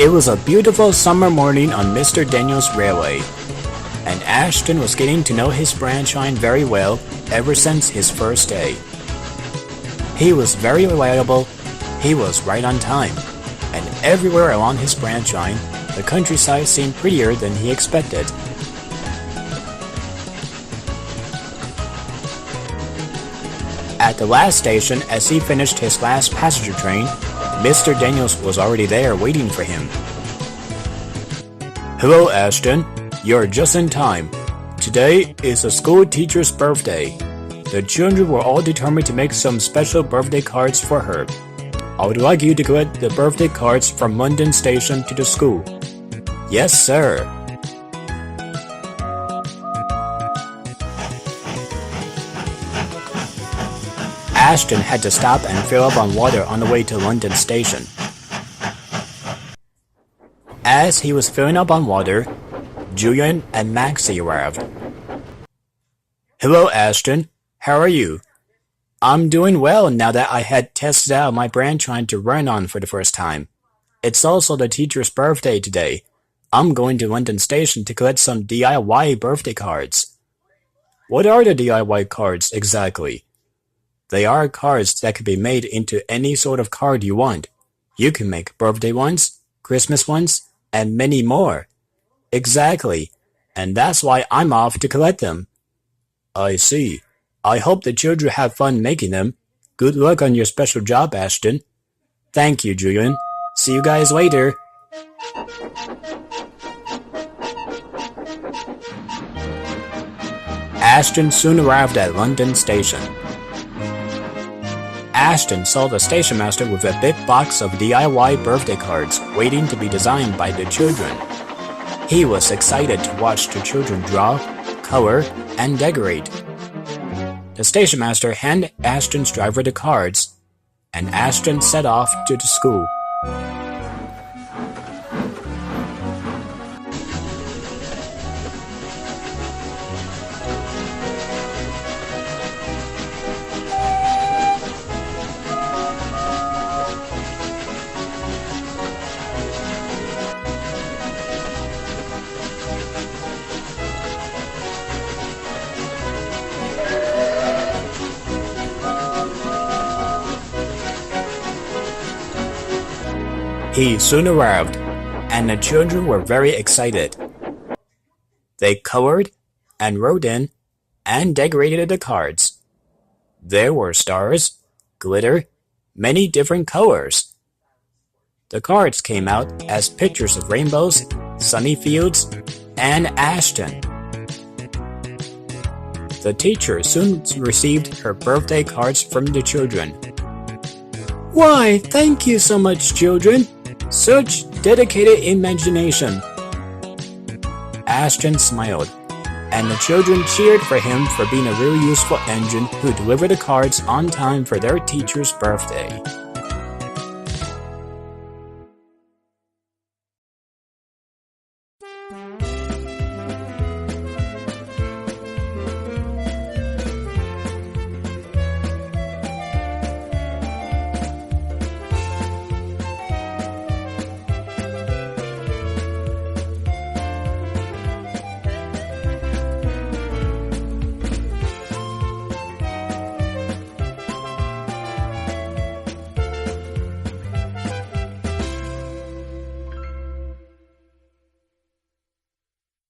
It was a beautiful summer morning on Mr. Daniel's railway, and Ashton was getting to know his branch line very well ever since his first day. He was very reliable, he was right on time, and everywhere along his branch line, the countryside seemed prettier than he expected. At the last station, as he finished his last passenger train, Mr. Daniels was already there waiting for him. Hello, Ashton. You're just in time. Today is the school teacher's birthday. The children were all determined to make some special birthday cards for her. I would like you to collect the birthday cards from London Station to the school. Yes, sir. Ashton had to stop and fill up on water on the way to London Station. As he was filling up on water, Julian and Maxi arrived. Hello, Ashton. How are you? I'm doing well now that I had tested out my branch line to run on for the first time. It's also the teacher's birthday today. I'm going to London Station to collect some DIY birthday cards. What are the DIY cards exactly? They are cards that can be made into any sort of card you want. You can make birthday ones, Christmas ones, and many more. Exactly, and that's why I'm off to collect them. I see. I hope the children have fun making them. Good luck on your special job, Ashton. Thank you, Julian. See you guys later. Ashton soon arrived at London Station. Ashton saw the station master with a big box of DIY birthday cards waiting to be designed by the children. He was excited to watch the children draw, color, and decorate. The station master handed Ashton's driver the cards, and Ashton set off to the school. He soon arrived, and the children were very excited. They colored, and wrote in, and decorated the cards. There were stars, glitter, many different colors. The cards came out as pictures of rainbows, sunny fields, and Ashton. The teacher soon received her birthday cards from the children. Why, thank you so much, children. Such dedicated imagination. Ashton smiled, and the children cheered for him for being a really useful engine who delivered the cards on time for their teacher's birthday.